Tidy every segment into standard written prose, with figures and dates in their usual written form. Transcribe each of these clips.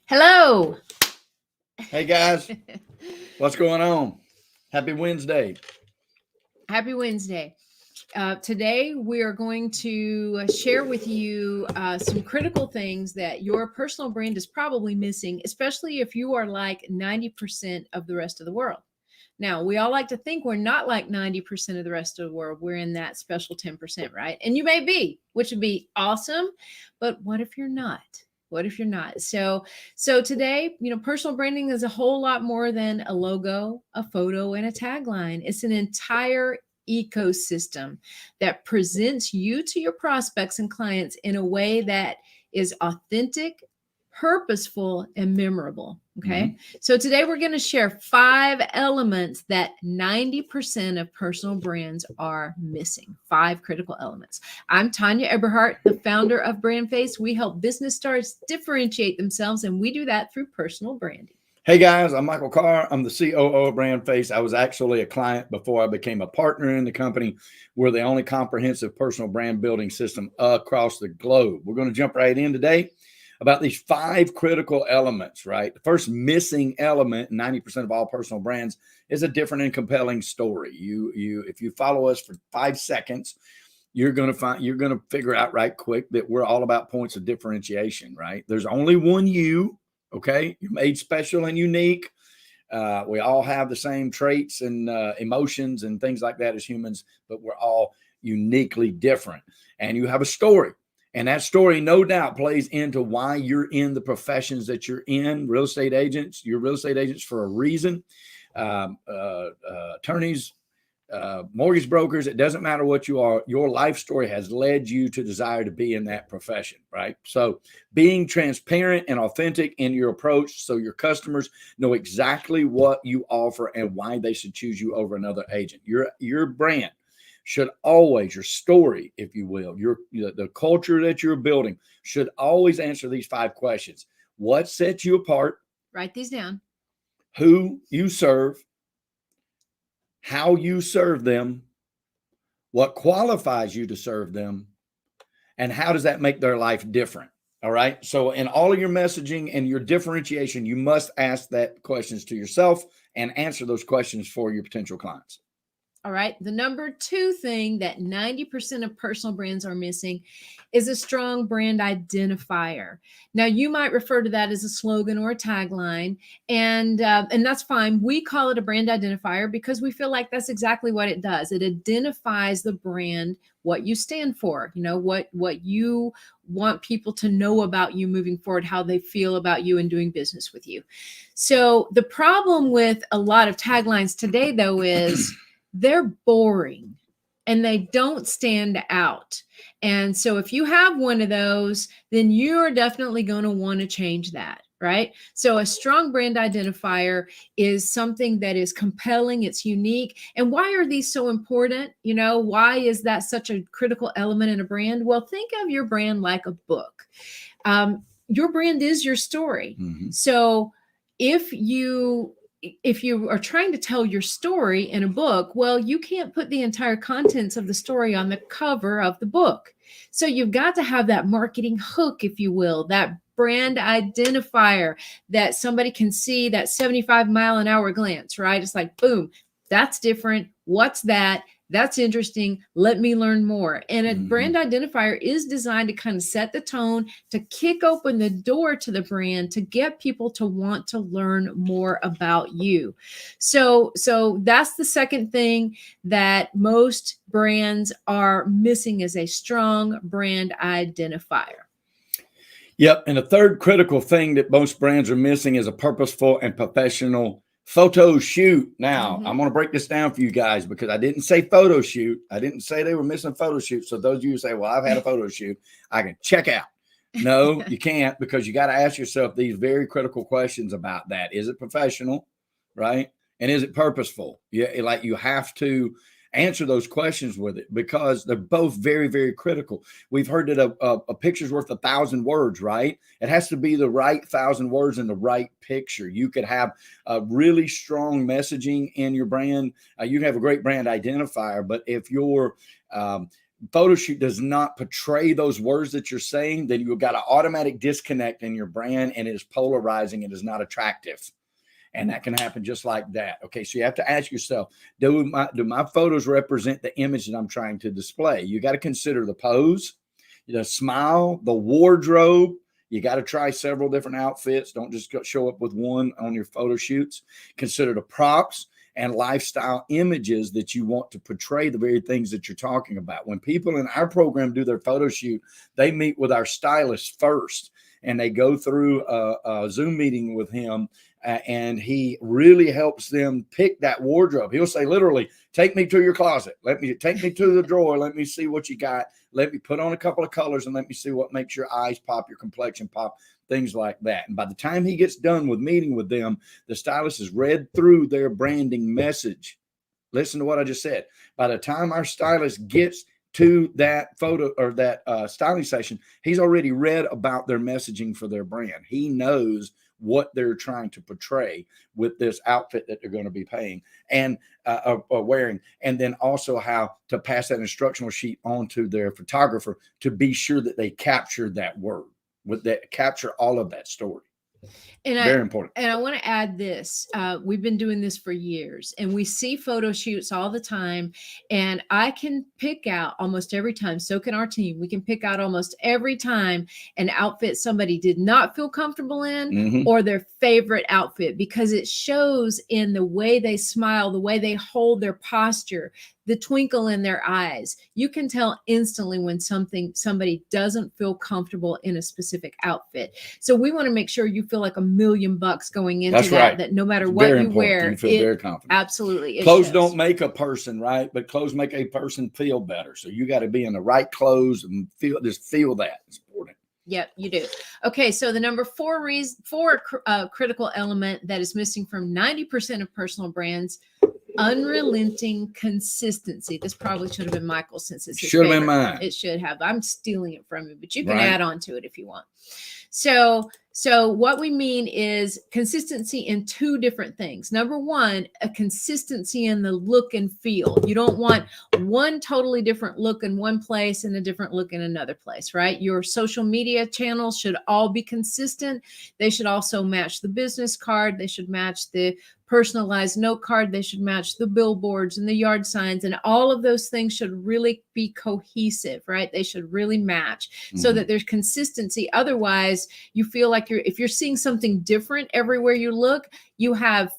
Hello. Hey guys, what's going on? Happy Wednesday. Happy Wednesday. Today, we are going to share with you some critical things that your personal brand is probably missing, especially if you are like 90% of the rest of the world. Now, we all like to think we're not like 90% of the rest of the world. We're in that special 10%, right? And you may be, which would be awesome. But what if you're not? What if you're not? So today, personal branding is a whole lot more than a logo, a photo, and a tagline. It's an entire ecosystem that presents you to your prospects and clients in a way that is authentic, purposeful, and memorable. Okay. So today we're going to share 5 elements that 90% of personal brands are missing. 5 critical elements. I'm Tanya Eberhardt, the founder of BrandFace. We help business stars differentiate themselves, and we do that through personal branding. Hey guys, I'm Michael Carr. I'm the COO of BrandFace. I was actually a client before I became a partner in the company. We're the only comprehensive personal brand building system across the globe. We're going to jump right in today about these 5 critical elements, right? The first missing element in 90% of all personal brands is a different and compelling story. If you follow us for 5 seconds, you're going to figure out right quick that we're all about points of differentiation, right? There's only one you. Okay, you're made special and unique. We all have the same traits and emotions and things like that as humans, but we're all uniquely different. And you have a story. And that story, no doubt, plays into why you're in the professions that you're in. Real estate agents, you're real estate agents for a reason. Attorneys, mortgage brokers, it doesn't matter what you are, your life story has led you to desire to be in that profession, right? So being transparent and authentic in your approach so your customers know exactly what you offer and why they should choose you over another agent. Your brand should always, your story, if you will, the culture that you're building should always answer these 5 questions. What sets you apart? Write these down. Who you serve? How you serve them, what qualifies you to serve them, and how does that make their life different? All right. So in all of your messaging and your differentiation, you must ask that questions to yourself and answer those questions for your potential clients. All right. The number 2 thing that 90% of personal brands are missing is a strong brand identifier. Now, you might refer to that as a slogan or a tagline, and that's fine. We call it a brand identifier because we feel like that's exactly what it does. It identifies the brand, what you stand for, what you want people to know about you moving forward, how they feel about you and doing business with you. So the problem with a lot of taglines today, though, is they're boring and they don't stand out. And so if you have one of those, then you're definitely going to want to change that, right? So a strong brand identifier is something that is compelling, it's unique. And why are these so important? Why is that such a critical element in a brand? Well, think of your brand like a book. Your brand is your story. So if you are trying to tell your story in a book, well, you can't put the entire contents of the story on the cover of the book. So you've got to have that marketing hook, if you will, that brand identifier that somebody can see, that 75-mile-an-hour glance, right? It's like, boom, that's different. What's that? That's interesting. Let me learn more. And a brand identifier is designed to kind of set the tone, to kick open the door to the brand, to get people to want to learn more about you. So that's the second thing that most brands are missing, is a strong brand identifier. Yep. And the third critical thing that most brands are missing is a purposeful and professional photo shoot. Now, I'm going to break this down for you guys because I didn't say photo shoot. I didn't say they were missing photo shoot. So those of you who say, well, I've had a photo shoot, I can check out. No, you can't, because you got to ask yourself these very critical questions about that. Is it professional, right? And is it purposeful? Yeah, like you have to answer those questions with it because they're both very, very critical. We've heard that a picture's worth 1,000 words, right? It has to be the right 1,000 words in the right picture. You could have a really strong messaging in your brand. You can have a great brand identifier, but if your photo shoot does not portray those words that you're saying, then you've got an automatic disconnect in your brand, and it is polarizing. It is not attractive. And that can happen just like that. Okay, so you have to ask yourself, do my photos represent the image that I'm trying to display? You got to consider the pose, the smile, the wardrobe. You got to try several different outfits. Don't just show up with one on your photo shoots. Consider the props and lifestyle images that you want to portray the very things that you're talking about. When people in our program do their photo shoot, they meet with our stylist first, and they go through a Zoom meeting with him, and he really helps them pick that wardrobe. He'll say, literally, take me to your closet. Take me to the drawer. Let me see what you got. Let me put on a couple of colors and let me see what makes your eyes pop, your complexion pop, things like that. And by the time he gets done with meeting with them, the stylist has read through their branding message. Listen to what I just said. By the time our stylist gets to that photo or that styling session, he's already read about their messaging for their brand. He knows what they're trying to portray with this outfit that they're going to be paying and wearing, and then also how to pass that instructional sheet on to their photographer to be sure that they capture that word, with that, capture all of that story. And very important. And I want to add this. We've been doing this for years, and we see photo shoots all the time. And I can pick out almost every time, so can our team. We can pick out almost every time an outfit somebody did not feel comfortable in, or their favorite outfit, because it shows in the way they smile, the way they hold their posture, the twinkle in their eyes. You can tell instantly when somebody doesn't feel comfortable in a specific outfit. So we want to make sure you feel like $1 million going into That's that, right. that no matter It's what very you important. wear, You feel very confident. Absolutely. Clothes don't make a person, right? But clothes make a person feel better. So you got to be in the right clothes and feel that. It's important. Yep, you do. Okay, so the number four critical element that is missing from 90% of personal brands: unrelenting consistency. This probably should have been Michael, since it's his should have favorite. been mine. It should have. I'm stealing it from you, but you can add on to it if you want. So what we mean is consistency in two different things. Number one, a consistency in the look and feel. You don't want one totally different look in one place and a different look in another place, right? Your social media channels should all be consistent. They should also match the business card. They should match the personalized note card. They should match the billboards and the yard signs, and all of those things should really be cohesive, right? They should really match so that there's consistency. Otherwise, you feel like if you're seeing something different everywhere you look, you have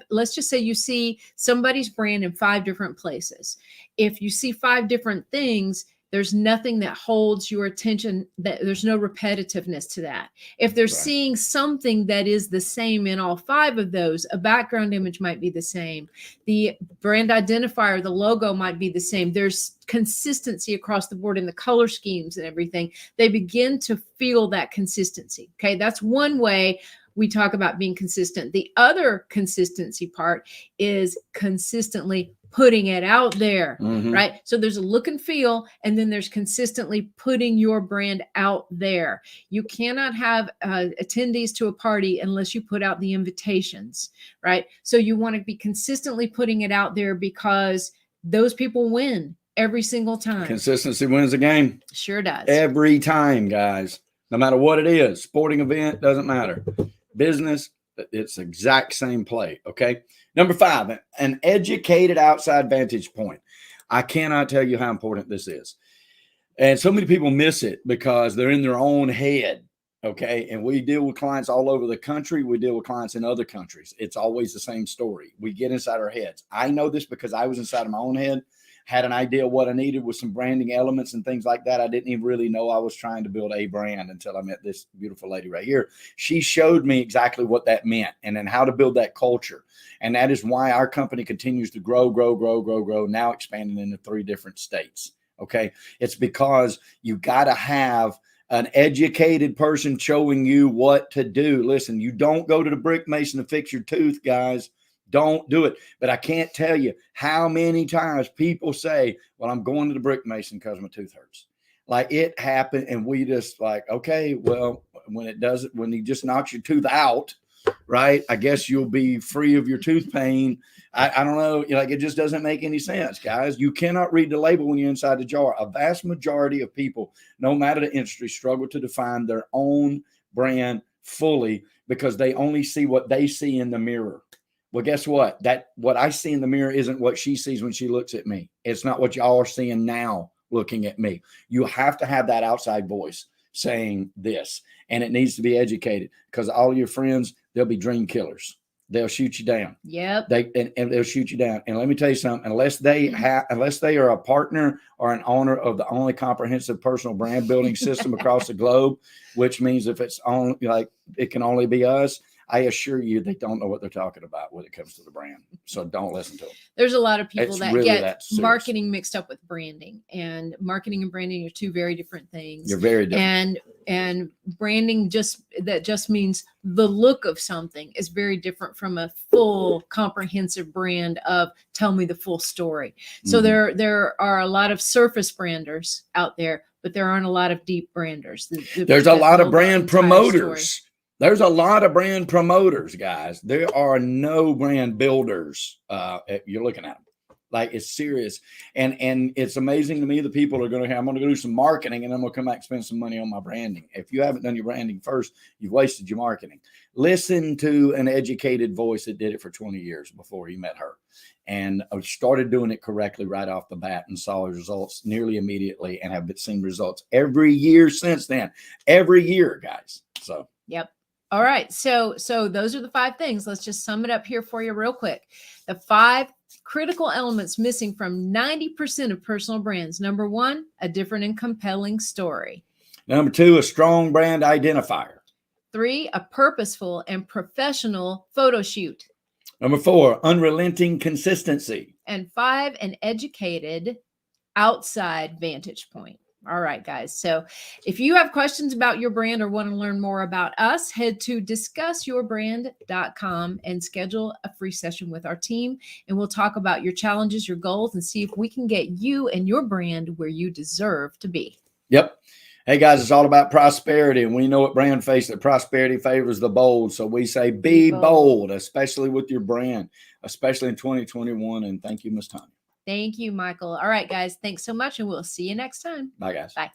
let's just say you see somebody's brand in 5 different places. If you see 5 different things, there's nothing that holds your attention, that there's no repetitiveness to that. If they're seeing something that is the same in all 5 of those, a background image might be the same. The brand identifier, the logo might be the same. There's consistency across the board in the color schemes and everything. They begin to feel that consistency. Okay, that's one way we talk about being consistent. The other consistency part is consistently putting it out there, right? So there's a look and feel, and then there's consistently putting your brand out there. You cannot have attendees to a party unless you put out the invitations, right? So you want to be consistently putting it out there, because those people win every single time. Consistency wins the game. Sure does. Every time, guys. No matter what it is, sporting event, doesn't matter. Business, it's the exact same play, okay? Number 5, an educated outside vantage point. I cannot tell you how important this is. And so many people miss it because they're in their own head, okay? And we deal with clients all over the country. We deal with clients in other countries. It's always the same story. We get inside our heads. I know this because I was inside of my own head, had an idea of what I needed with some branding elements and things like that. I didn't even really know I was trying to build a brand until I met this beautiful lady right here. She showed me exactly what that meant and then how to build that culture. And that is why our company continues to grow, now expanding into 3 different states. Okay. It's because you got to have an educated person showing you what to do. Listen, you don't go to the brick mason to fix your tooth, guys. Don't do it. But I can't tell you how many times people say, well, I'm going to the brick mason because my tooth hurts. Like, it happened. And we just like, okay, well, when he just knocks your tooth out, right? I guess you'll be free of your tooth pain. I don't know. Like, it just doesn't make any sense, guys. You cannot read the label when you're inside the jar. A vast majority of people, no matter the industry, struggle to define their own brand fully because they only see what they see in the mirror. Well, guess what? What I see in the mirror isn't what she sees when she looks at me. It's not what y'all are seeing now looking at me. You have to have that outside voice saying this, and it needs to be educated, because all of your friends, they'll be dream killers. They'll shoot you down. Yep. And they'll shoot you down. And let me tell you something, unless they are a partner or an owner of the only comprehensive personal brand building system across the globe, which means if it's on, like, it can only be us, I assure you they don't know what they're talking about when it comes to the brand. So don't listen to them. There's a lot of people It's that really get that serious. marketing mixed up with branding, and marketing and branding are two very different things. You're very different. And branding just means the look of something is very different from a full comprehensive brand of tell me the full story. So there are a lot of surface branders out there, but there aren't a lot of deep branders. There's a lot of brand promoters. There's a lot of brand promoters, guys. There are no brand builders. You're looking at them. Like, it's serious. And it's amazing to me, the people are going to have, I'm going to go do some marketing and I'm going to come back and spend some money on my branding. If you haven't done your branding first, you've wasted your marketing. Listen to an educated voice that did it for 20 years before you met her, and started doing it correctly right off the bat and saw results nearly immediately, and have seen results every year since then. Every year, guys. So, yep. All right. So those are the 5 things. Let's just sum it up here for you real quick. The 5 critical elements missing from 90% of personal brands. Number 1, a different and compelling story. Number 2, a strong brand identifier. 3, a purposeful and professional photo shoot. Number 4, unrelenting consistency. And 5, an educated outside vantage point. All right, guys. So if you have questions about your brand or want to learn more about us, head to discussyourbrand.com and schedule a free session with our team. And we'll talk about your challenges, your goals, and see if we can get you and your brand where you deserve to be. Yep. Hey, guys, it's all about prosperity. And we know at Brand Face that prosperity favors the bold. So we say be bold, especially with your brand, especially in 2021. And thank you, Ms. Tanya. Thank you, Michael. All right, guys. Thanks so much. And we'll see you next time. Bye, guys. Bye.